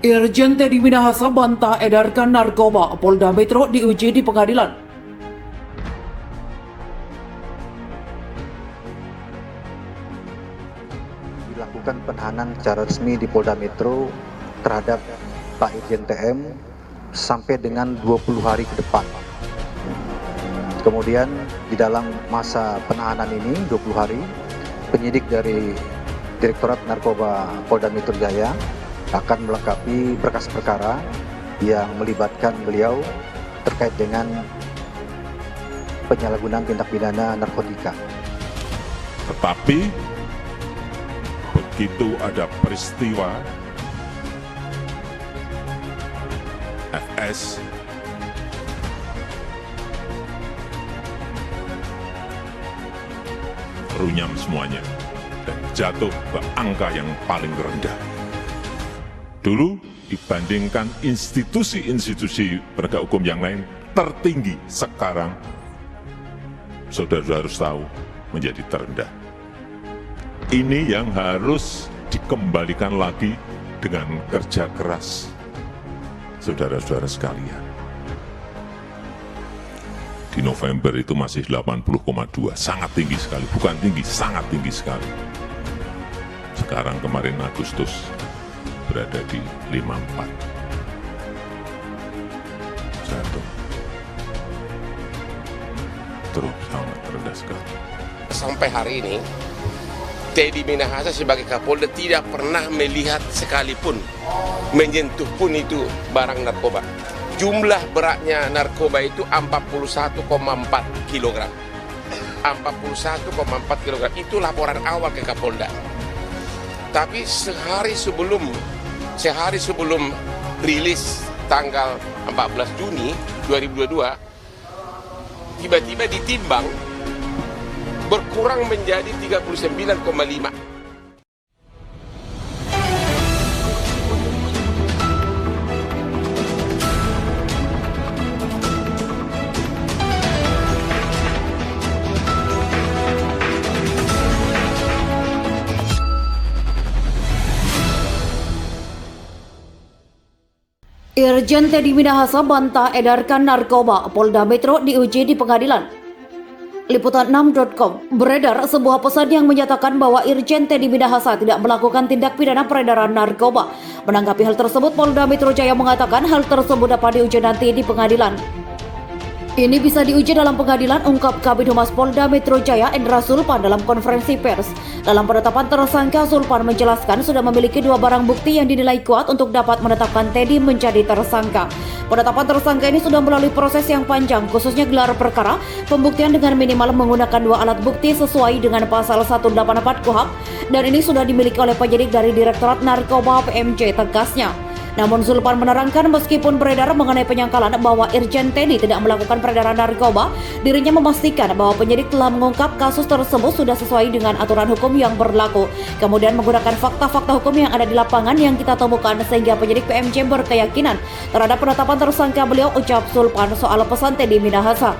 Irjen Teddy Minahasa bantah edarkan narkoba, Polda Metro diuji di pengadilan. Dilakukan penahanan secara resmi di Polda Metro terhadap Pak Irjen TM sampai dengan 20 hari ke depan. Kemudian di dalam masa penahanan ini 20 hari, penyidik dari Direktorat Narkoba Polda Metro Jaya akan melengkapi berkas perkara yang melibatkan beliau terkait dengan penyalahgunaan tindak pidana narkotika. Tetapi begitu ada peristiwa FS runyam semuanya dan jatuh ke angka yang paling rendah. Dulu dibandingkan institusi-institusi penegak hukum yang lain tertinggi, sekarang saudara harus tahu menjadi terendah. Ini yang harus dikembalikan lagi dengan kerja keras saudara-saudara sekalian. Di November itu masih 80,2, sangat tinggi sekali, bukan tinggi, sangat tinggi sekali. Sekarang kemarin Agustus berada di 54. Jatuh. Terus sangat rendah sekali. Sampai hari ini, Teddy Minahasa sebagai Kapolda tidak pernah melihat sekalipun menyentuh pun itu barang narkoba. Jumlah beratnya narkoba itu 41,4 kg. 41,4 kg itu laporan awal ke Kapolda. Tapi sehari sebelum rilis tanggal 14 Juni 2022, tiba-tiba ditimbang berkurang menjadi 39,5. Irjen Teddy Minahasa bantah edarkan narkoba, Polda Metro diuji di pengadilan. Liputan6.com beredar sebuah pesan yang menyatakan bahwa Irjen Teddy Minahasa tidak melakukan tindak pidana peredaran narkoba. Menanggapi hal tersebut, Polda Metro Jaya mengatakan hal tersebut dapat diuji nanti di pengadilan. Ini bisa diuji dalam pengadilan, ungkap Kabid Humas Polda Metro Jaya Endra Zulpan dalam konferensi pers. Dalam penetapan tersangka, Zulpan menjelaskan sudah memiliki 2 barang bukti yang dinilai kuat untuk dapat menetapkan Teddy menjadi tersangka. Penetapan tersangka ini sudah melalui proses yang panjang, khususnya gelar perkara, pembuktian dengan minimal menggunakan 2 alat bukti sesuai dengan pasal 184 KUHP, dan ini sudah dimiliki oleh penyidik dari Direktorat Narkoba PMJ, tegasnya. Namun Zulpan menerangkan meskipun beredar mengenai penyangkalan bahwa Irjen Teddy tidak melakukan peredaran narkoba, dirinya memastikan bahwa penyidik telah mengungkap kasus tersebut sudah sesuai dengan aturan hukum yang berlaku. Kemudian menggunakan fakta-fakta hukum yang ada di lapangan yang kita temukan sehingga penyidik PMJ berkeyakinan terhadap penetapan tersangka beliau, ucap Zulpan soal pesan Teddy Minahasa.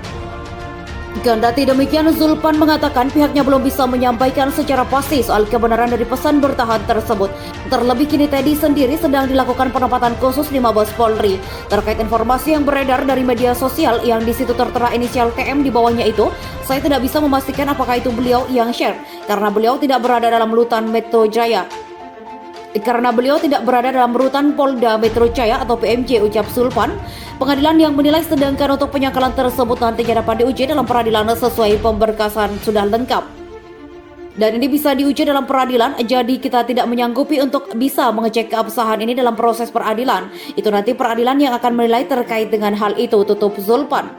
Kendati demikian, Zulpan mengatakan pihaknya belum bisa menyampaikan secara pasti soal kebenaran dari pesan bertahan tersebut. Terlebih kini Teddy sendiri sedang dilakukan penempatan khusus di Mabes Polri. Terkait informasi yang beredar dari media sosial yang di situ tertera inisial TM di bawahnya itu, saya tidak bisa memastikan apakah itu beliau yang share karena beliau tidak berada dalam rutan Metro Jaya. Karena beliau tidak berada dalam rutan Polda Metro Jaya atau PMJ, ucap Zulpan. Pengadilan yang menilai sedangkan untuk penyangkalan tersebut nantinya dapat diuji dalam peradilan sesuai pemberkasan sudah lengkap. Dan ini bisa diuji dalam peradilan, jadi kita tidak menyanggupi untuk bisa mengecek keabsahan ini dalam proses peradilan. Itu nanti peradilan yang akan menilai terkait dengan hal itu, tutup Zulpan.